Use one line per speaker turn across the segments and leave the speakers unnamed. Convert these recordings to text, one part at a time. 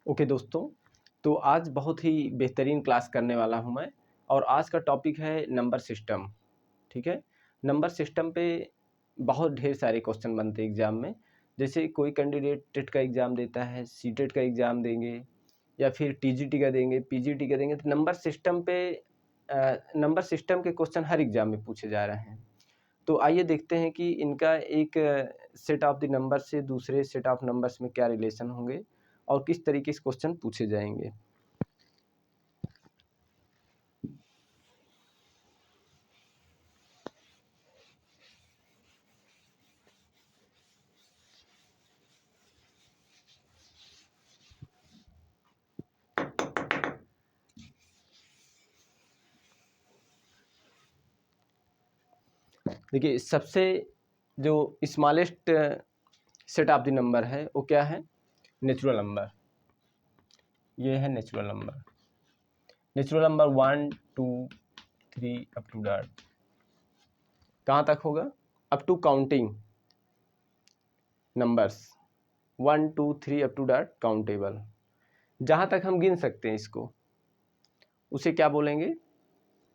Okay दोस्तों, तो आज बहुत ही बेहतरीन क्लास करने वाला हूं मैं। और आज का टॉपिक है नंबर सिस्टम। ठीक है, नंबर सिस्टम पे बहुत ढेर सारे क्वेश्चन बनते हैं एग्ज़ाम में। जैसे कोई कैंडिडेट टेट का एग्ज़ाम देता है, सीटेट का एग्ज़ाम देंगे या फिर टीजीटी का देंगे, पीजीटी का देंगे, तो नंबर सिस्टम के क्वेश्चन हर एग्ज़ाम में पूछे जा रहे हैं। तो आइए देखते हैं कि इनका एक सेट ऑफ द नंबर से दूसरे सेट ऑफ नंबर्स में क्या रिलेशन होंगे और किस तरीके से क्वेश्चन पूछे जाएंगे। देखिए, सबसे जो smallest set of the number है वो क्या है? Natural number. ये है natural number. Natural number 1 2 3 up to dot कहाँ तक होगा? Up to counting numbers 1 2 3 up to dot countable. जहाँ तक हम गिन सकते हैं इसको, उसे क्या बोलेंगे?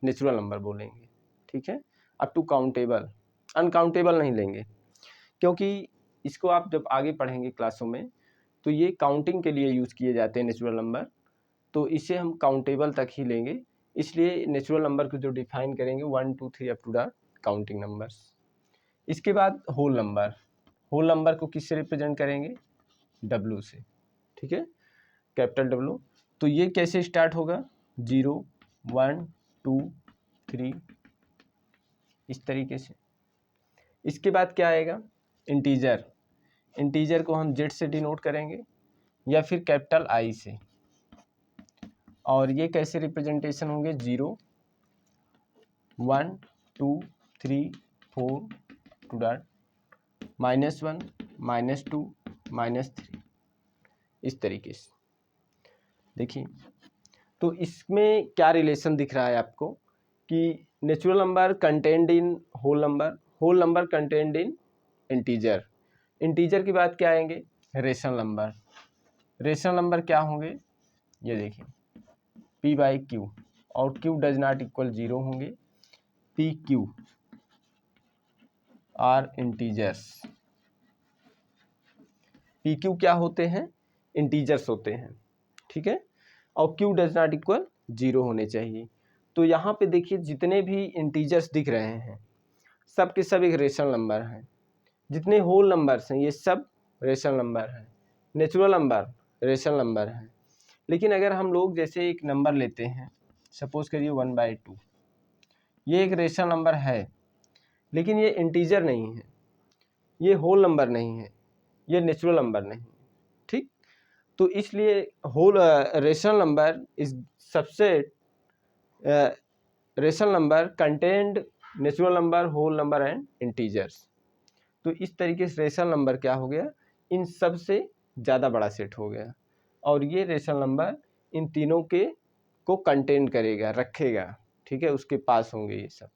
नेचुरल नंबर बोलेंगे। ठीक है, अप टू काउंटेबल। अनकाउंटेबल नहीं लेंगे, क्योंकि इसको आप जब आगे पढ़ेंगे क्लासों में तो ये काउंटिंग के लिए यूज़ किए जाते हैं नेचुरल नंबर, तो इसे हम काउंटेबल तक ही लेंगे। इसलिए नेचुरल नंबर को जो डिफाइन करेंगे 1 2 3 up to the counting numbers. इसके बाद होल नंबर। होल नंबर को किससे रिप्रेजेंट करेंगे? डब्लू से। ठीक है, कैपिटल डब्लू। तो ये कैसे स्टार्ट होगा? 0 1 2 3 इस तरीके से। इसके बाद क्या आएगा? इंटीजर। इंटीजर को हम जेड से डिनोट करेंगे या फिर कैपिटल आई से। और ये कैसे रिप्रेजेंटेशन होंगे? 0 1 2 3 4 टू डॉट -1 -2 -3 इस तरीके से। देखिए, तो इसमें क्या रिलेशन दिख रहा है आपको कि natural number contained in whole number, whole number contained in integer. Integer के बाद क्या आएंगे? Rational number. रेशनल नंबर क्या होंगे? ये देखिए, p बाई क्यू, और q डज नॉट इक्वल 0 होंगे। p q are integers. p q क्या होते हैं? इंटीजर्स होते हैं। ठीक है, और q डज नॉट इक्वल 0 होने चाहिए। तो यहाँ पे देखिए, जितने भी इंटीजर्स दिख रहे हैं सब के सब एक रेशनल नंबर हैं। जितने होल नंबर्स हैं ये सब रेशनल नंबर हैं। नेचुरल नंबर रेशनल नंबर हैं। लेकिन अगर हम लोग जैसे एक नंबर लेते हैं, सपोज करिए 1/2, ये एक रेशनल नंबर है, लेकिन ये इंटीजर नहीं है, ये होल नंबर नहीं है, ये नेचुरल नंबर नहीं। ठीक, तो इसलिए whole rational number is subset rational number contained natural number, whole number and integers. तो इस तरीके से रेशनल नंबर क्या हो गया? इन सब से ज़्यादा बड़ा सेट हो गया, और ये रेशनल नंबर इन तीनों के को कंटेन करेगा, रखेगा। ठीक है, उसके पास होंगे ये सब,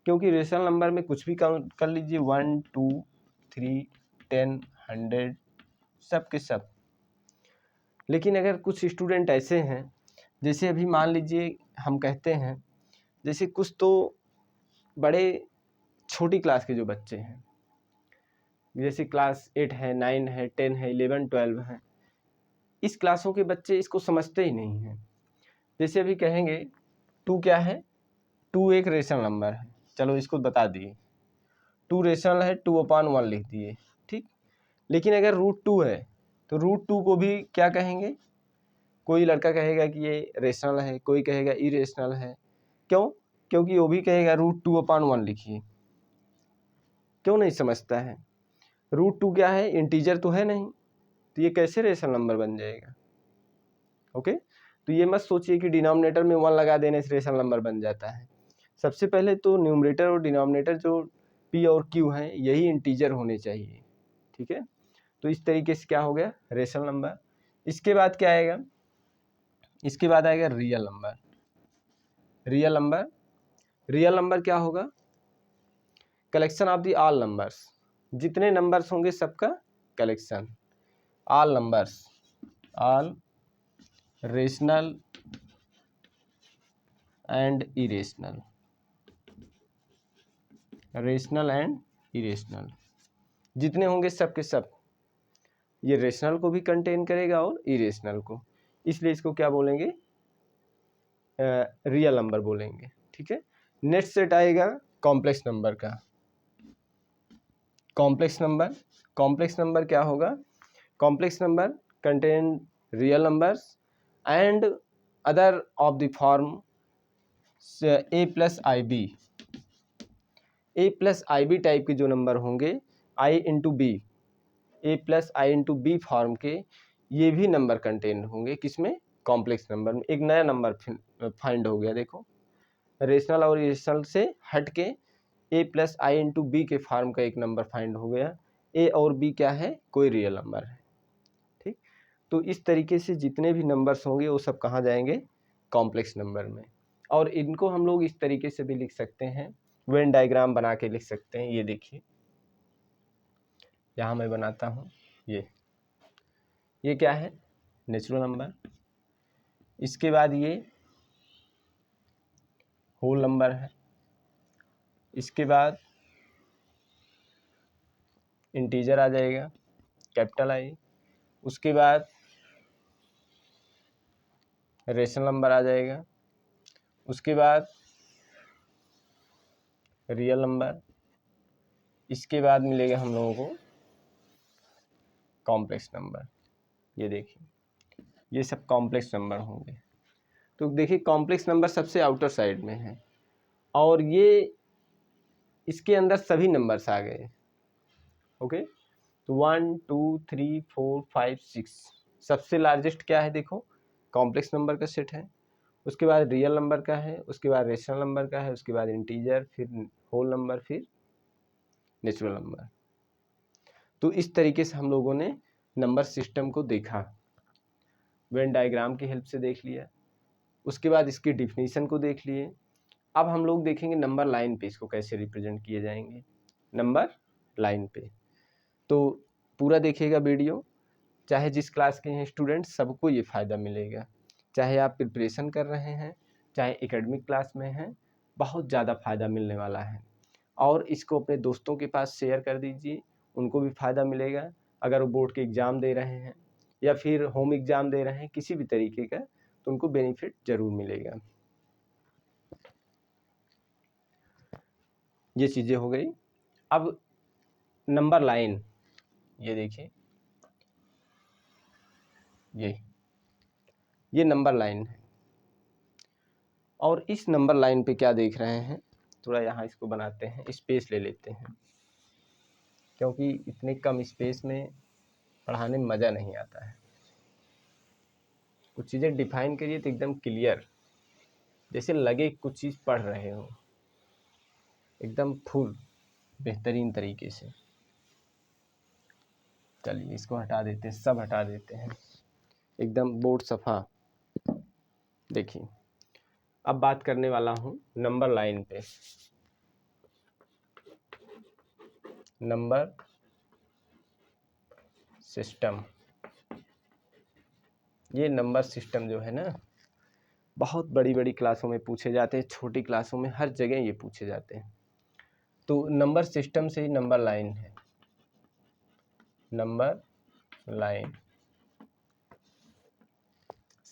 क्योंकि रेशनल नंबर में कुछ भी काउंट कर लीजिए, 1 2 3 10 100 सब के सब। लेकिन अगर कुछ स्टूडेंट ऐसे हैं, जैसे अभी मान लीजिए हम कहते हैं, जैसे कुछ तो बड़े छोटी क्लास के जो बच्चे हैं, जैसे क्लास 8 है, 9 है, 10 है, 11 12 है, इस क्लासों के बच्चे इसको समझते ही नहीं हैं। जैसे अभी कहेंगे 2 क्या है? 2 एक रेशनल नंबर है, चलो इसको बता दिए। 2 रेशनल है, 2/1 लिख दिए। ठीक, लेकिन अगर √2 है तो √2 को भी क्या कहेंगे? कोई लड़का कहेगा कि ये रेशनल है, कोई कहेगा इरेशनल है। क्यों? क्योंकि वो भी कहेगा √2/1 लिखिए। क्यों नहीं समझता है? √2 क्या है? इंटीजर तो है नहीं, तो ये कैसे रेशनल नंबर बन जाएगा? ओके, तो ये मत सोचिए कि डिनोमिनेटर में 1 लगा देने से रेशनल नंबर बन जाता है। सबसे पहले तो न्यूमरेटर और डिनोमिनेटर जो p और q हैं यही इंटीजर होने चाहिए। ठीक है, तो इस तरीके से क्या हो गया? Rational number. इसके बाद क्या आएगा? इसके बाद आएगा real number. Real number, real number क्या होगा? Collection of the all numbers. जितने नंबर्स होंगे सबका collection. All numbers, all rational and irrational, rational and irrational जितने होंगे सब के सब, ये रेशनल को भी कंटेन करेगा और इरेशनल को, इसलिए इसको क्या बोलेंगे, रियल नंबर बोलेंगे। ठीक है। नेक्स्ट सेट आएगा कॉम्प्लेक्स नंबर का। कॉम्प्लेक्स नंबर क्या होगा, complex number contain real numbers and other of the form a plus i b. A plus i b type के जो नंबर होंगे, i into b, a plus i into b form के, ये भी number contain होंगे किसमें, complex number में। एक नया नंबर फाइंड हो गया, देखो रेशनल और इरेशनल से हट के ए प्लस आई इंटू बी के फॉर्म का एक नंबर फाइंड हो गया। ए और बी क्या है, कोई रियल नंबर है। ठीक, तो इस तरीके से जितने भी नंबर्स होंगे वो सब कहाँ जाएंगे, कॉम्प्लेक्स नंबर में। और इनको हम लोग इस तरीके से भी लिख सकते हैं, वेन डायग्राम बना के लिख सकते हैं। ये देखिए यहाँ मैं बनाता हूँ, ये क्या है, नेचुरल नंबर, इसके बाद ये होल नंबर है, इसके बाद इंटीजर आ जाएगा कैपिटल आई, उसके बाद रेशनल नंबर आ जाएगा, उसके बाद रियल नंबर, इसके बाद मिलेगा हम लोगों को कॉम्प्लेक्स नंबर। ये देखिए ये सब कॉम्प्लेक्स नंबर होंगे। तो देखिए कॉम्प्लेक्स नंबर सबसे आउटर साइड में है और ये इसके अंदर सभी नंबर्स आ गए। ओके, तो 1 2 3 4 5 6 सबसे लार्जेस्ट क्या है, देखो कॉम्प्लेक्स नंबर का सेट है, उसके बाद रियल नंबर का है, उसके बाद रेशनल नंबर का है, उसके बाद इंटीजर, फिर होल नंबर, फिर नेचुरल नंबर। तो इस तरीके से हम लोगों ने नंबर सिस्टम को देखा, वेन डायग्राम की हेल्प से देख लिया, उसके बाद इसकी डिफिनीशन को देख लिए। अब हम लोग देखेंगे नंबर लाइन पे इसको कैसे रिप्रेजेंट किए जाएंगे, नंबर लाइन पे। तो पूरा देखिएगा वीडियो, चाहे जिस क्लास के हैं स्टूडेंट सबको ये फ़ायदा मिलेगा, चाहे आप प्रिपरेशन कर रहे हैं चाहे एकेडमिक क्लास में हैं, बहुत ज़्यादा फ़ायदा मिलने वाला है। और इसको अपने दोस्तों के पास शेयर कर दीजिए, उनको भी फ़ायदा मिलेगा। अगर वो बोर्ड के एग्ज़ाम दे रहे हैं या फिर होम एग्ज़ाम दे रहे हैं किसी भी तरीके का, तो उनको बेनिफिट ज़रूर मिलेगा। ये चीज़ें हो गई। अब नंबर लाइन, ये देखिए ये नंबर लाइन है और इस नंबर लाइन पे क्या देख रहे हैं, थोड़ा यहाँ इसको बनाते हैं, स्पेस ले लेते हैं क्योंकि इतने कम स्पेस में पढ़ाने में मज़ा नहीं आता है। कुछ चीज़ें डिफाइन करिए तो एकदम क्लियर, जैसे लगे कुछ चीज़ पढ़ रहे हो एकदम फुल बेहतरीन तरीके से। चलिए इसको हटा देते हैं, सब हटा देते हैं, एकदम बोर्ड सफ़ा। देखिए अब बात करने वाला हूँ नंबर लाइन पे, नंबर सिस्टम। ये नंबर सिस्टम जो है ना, बहुत बड़ी बड़ी क्लासों में पूछे जाते हैं, छोटी क्लासों में, हर जगह ये पूछे जाते हैं। तो नंबर सिस्टम से ही नंबर लाइन है, नंबर लाइन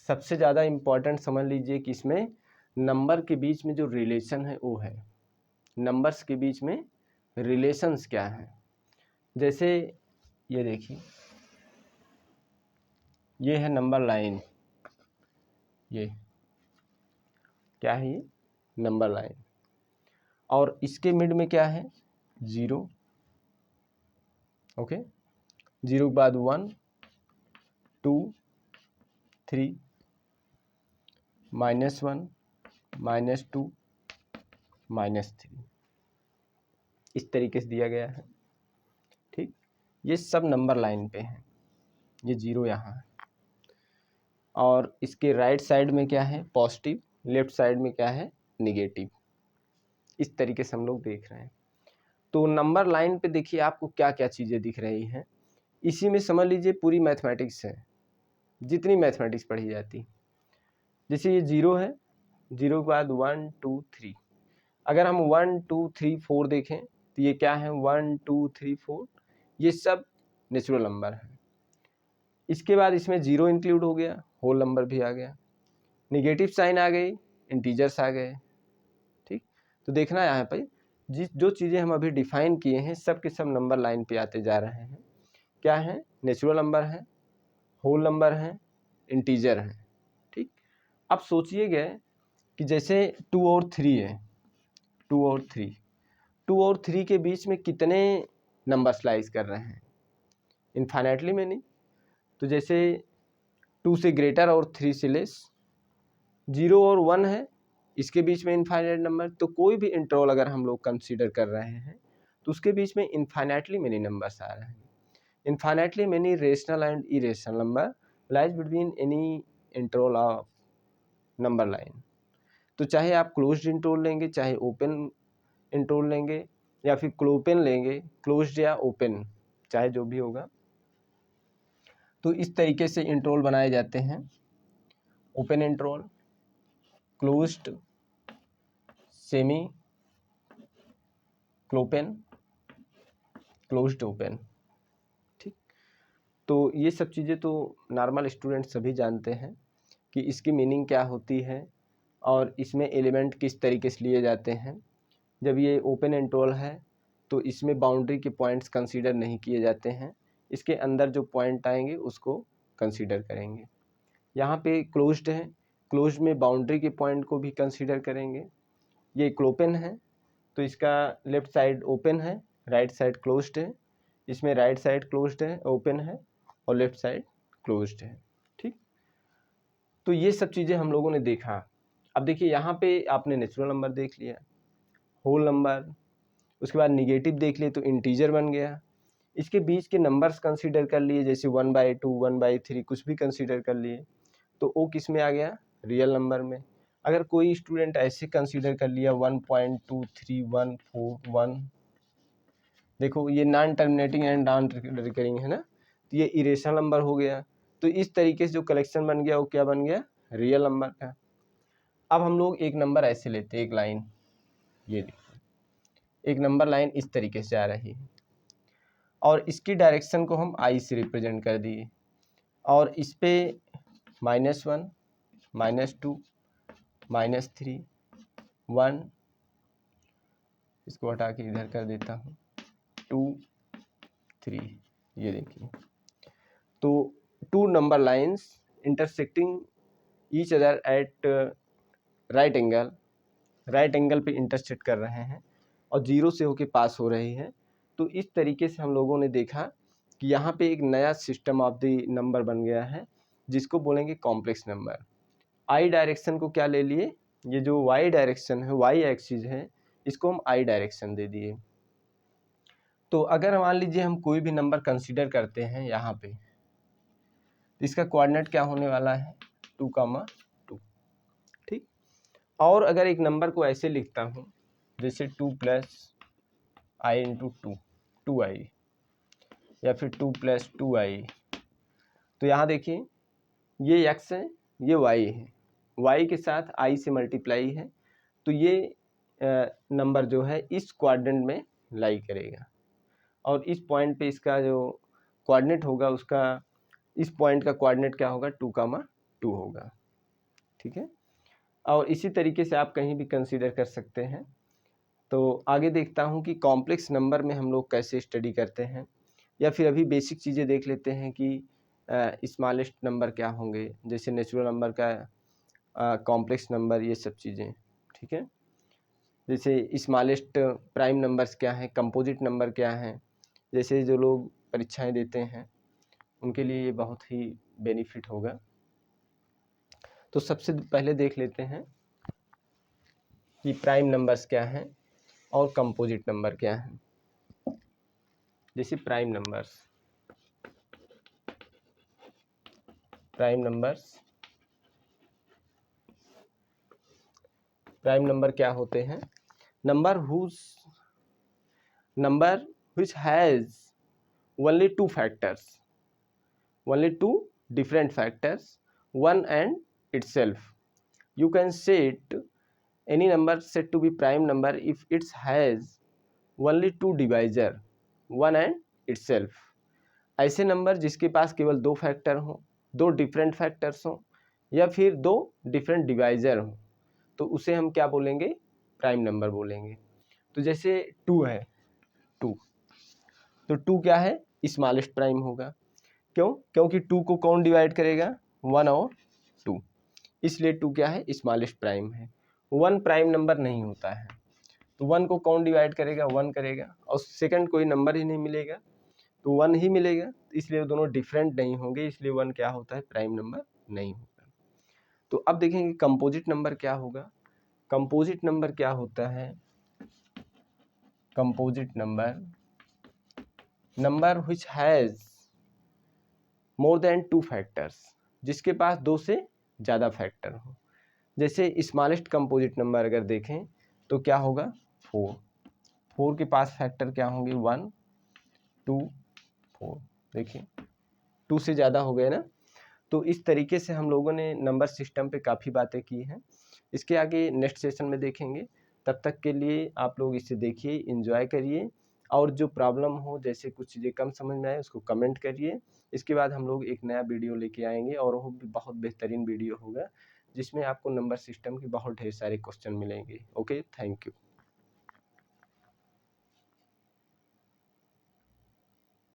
सबसे ज़्यादा इम्पोर्टेंट समझ लीजिए कि इसमें नंबर के बीच में जो रिलेशन है वो है, नंबर्स के बीच में रिलेशंस क्या हैं। जैसे ये देखिए ये है नंबर लाइन, ये क्या है, ये नंबर लाइन, और इसके मिड में क्या है, 0। ओके, 0 के बाद 1 2 3 -1 -2 -3, इस तरीके से दिया गया है। ठीक, ये सब नंबर लाइन पे हैं, ये 0 यहाँ है और इसके राइट साइड में क्या है, पॉजिटिव, लेफ्ट साइड में क्या है, निगेटिव। इस तरीके से हम लोग देख रहे हैं। तो नंबर लाइन पे देखिए आपको क्या क्या चीज़ें दिख रही हैं, इसी में समझ लीजिए पूरी मैथमेटिक्स है, जितनी मैथमेटिक्स पढ़ी जाती। जैसे ये 0 है, 0 के बाद 1 2 3, अगर हम 1 2 3 4 देखें तो ये क्या है, 1 2 3 4, ये सब नेचुरल नंबर है। इसके बाद इसमें 0 इंक्लूड हो गया, होल नंबर भी आ गया, निगेटिव साइन आ गई, इंटीजर्स आ गए। ठीक, तो देखना है यहाँ पर जो चीज़ें हम अभी डिफाइन किए हैं सब के सब नंबर लाइन पे आते जा रहे हैं। क्या है, नेचुरल नंबर है, होल नंबर है, इंटीजर है। ठीक, अब सोचिएगा कि जैसे 2 और 3 है, 2 और 3, 2 और 3 के बीच में कितने नंबर स्लाइस कर रहे हैं, इनफाइनाइटली में नहीं। तो जैसे 2 से ग्रेटर और 3 से लेस, 0 और 1 है, इसके बीच में इनफाइनाइट नंबर, तो कोई भी इंटरवल अगर हम लोग कंसीडर कर रहे हैं तो उसके बीच में इनफाइनाइटली मेनी नंबर्स आ रहे हैं। Infinitely many rational and irrational number lies between any interval of number line. तो चाहे आप क्लोज्ड इंटरवल लेंगे, चाहे ओपन इंटरवल लेंगे, या फिर क्लोपेन लेंगे, क्लोज्ड या ओपन, चाहे जो भी होगा, तो इस तरीके से इंटरवल बनाए जाते हैं। Open interval, closed, semi, clopen, closed open. ठीक, तो ये सब चीज़ें तो नॉर्मल स्टूडेंट सभी जानते हैं कि इसकी मीनिंग क्या होती है और इसमें एलिमेंट किस तरीके से लिए जाते हैं। जब ये ओपन इंटरवल है तो इसमें बाउंड्री के पॉइंट्स कंसीडर नहीं किए जाते हैं, इसके अंदर जो पॉइंट आएंगे उसको कंसीडर करेंगे। यहाँ पे क्लोज्ड है, क्लोज्ड में बाउंड्री के पॉइंट को भी कंसीडर करेंगे। ये क्लोपेन है तो इसका लेफ्ट साइड ओपन है, राइट साइड क्लोज्ड है, इसमें राइट साइड क्लोज्ड है, ओपन है, और लेफ्ट साइड क्लोज्ड है। ठीक, तो ये सब चीज़ें हम लोगों ने देखा। अब देखिए यहाँ पे आपने नेचुरल नंबर देख लिया, होल नंबर, उसके बाद निगेटिव देख लिए तो इंटीजर बन गया, इसके बीच के नंबर्स कंसीडर कर लिए, जैसे 1/2 1/3 कुछ भी कंसीडर कर लिए, तो वो किस में आ गया, रियल नंबर में। अगर कोई स्टूडेंट ऐसे कंसीडर कर लिया 1.23141, देखो ये non terminating and non recurring है ना, तो ये इरेशनल नंबर हो गया। तो इस तरीके से जो कलेक्शन बन गया वो क्या बन गया, रियल नंबर का। अब हम लोग एक नंबर ऐसे लेते हैं, एक लाइन, ये देखो एक नंबर लाइन इस तरीके से आ रही है और इसकी डायरेक्शन को हम आई से रिप्रेजेंट कर दिए, और इस पे -1 -2 -3 1, इसको हटा के इधर कर देता हूँ, 2 3, ये देखिए। तो 2 number lines intersecting each other at right angle पे इंटरसेक्ट कर रहे हैं और 0 से होके पास हो रही है। तो इस तरीके से हम लोगों ने देखा कि यहाँ पे एक नया सिस्टम ऑफ द नंबर बन गया है जिसको बोलेंगे कॉम्प्लेक्स नंबर। आई डायरेक्शन को क्या ले लिए, ये जो वाई डायरेक्शन है, वाई एक्सिस है, इसको हम आई डायरेक्शन दे दिए। तो अगर मान लीजिए हम कोई भी नंबर कंसीडर करते हैं यहाँ पे, तो इसका कोऑर्डिनेट क्या होने वाला है, 2, 2। ठीक, और अगर एक नंबर को ऐसे लिखता हूँ जैसे 2 + i × 2, 2i, या फिर 2 + 2i, तो यहाँ देखिए ये x है, ये y है, y के साथ i से मल्टीप्लाई है, तो ये नंबर जो है इस क्वाड्रेंट में लाई करेगा, और इस पॉइंट पे इसका जो कोऑर्डिनेट होगा उसका, इस पॉइंट का कोऑर्डिनेट क्या होगा, 2, 2 होगा। ठीक है, और इसी तरीके से आप कहीं भी कंसीडर कर सकते हैं। तो आगे देखता हूँ कि कॉम्प्लेक्स नंबर में हम लोग कैसे स्टडी करते हैं, या फिर अभी बेसिक चीज़ें देख लेते हैं कि स्मॉलेस्ट नंबर क्या होंगे, जैसे नेचुरल नंबर का कॉम्प्लेक्स नंबर, ये सब चीज़ें। ठीक है, जैसे स्मॉलेस्ट प्राइम नंबर्स क्या हैं, कंपोजिट नंबर क्या हैं, जैसे जो लोग परीक्षाएं देते हैं उनके लिए ये बहुत ही बेनिफिट होगा। तो सबसे पहले देख लेते हैं कि प्राइम नंबर्स क्या हैं और कंपोजिट नंबर क्या हैं। जैसे प्राइम नंबर क्या होते हैं, number which has only 2 factors, only 2 different factors, one and itself, you can set any number said to be prime number if it has only two divisor, one and itself। ऐसे number जिसके पास केवल दो factor हों, दो different factors हों, या फिर दो डिफरेंट डिवाइजर हों, तो उसे हम क्या बोलेंगे? प्राइम नंबर बोलेंगे। तो जैसे 2 है, 2, तो 2 क्या है? स्मॉलेस्ट प्राइम होगा। क्यों? क्योंकि 2 को कौन डिवाइड करेगा? 1 और 2, इसलिए 2 क्या है? स्मॉलेस्ट प्राइम है। 1 प्राइम नंबर नहीं होता है, तो 1 को कौन डिवाइड करेगा? 1 करेगा, और सेकंड कोई नंबर ही नहीं मिलेगा, तो 1 ही मिलेगा, इसलिए दोनों डिफरेंट नहीं होंगे, इसलिए 1 क्या होता है? प्राइम नंबर नहीं होगा। तो अब देखेंगे कंपोजिट नंबर क्या होगा। कंपोजिट नंबर क्या होता है? Composite number, number which has more than 2 factors, जिसके पास 2 से ज़्यादा फैक्टर हो। जैसे स्मॉलेस्ट कंपोजिट नंबर अगर देखें तो क्या होगा? 4, 4 के पास फैक्टर क्या होंगे? 1, 2, 4। देखिए 2 से ज़्यादा हो गए ना। तो इस तरीके से हम लोगों ने नंबर सिस्टम पे काफ़ी बातें की हैं। इसके आगे नेक्स्ट सेशन में देखेंगे। तब तक के लिए आप लोग इसे देखिए, एंजॉय करिए, और जो प्रॉब्लम हो, जैसे कुछ चीज़ें कम समझ में आए उसको कमेंट करिए। इसके बाद हम लोग एक नया वीडियो लेके आएंगे, और वो भी बहुत बेहतरीन वीडियो होगा, जिसमें आपको नंबर सिस्टम की बहुत ढेर सारे क्वेश्चन मिलेंगे। Okay, thank you.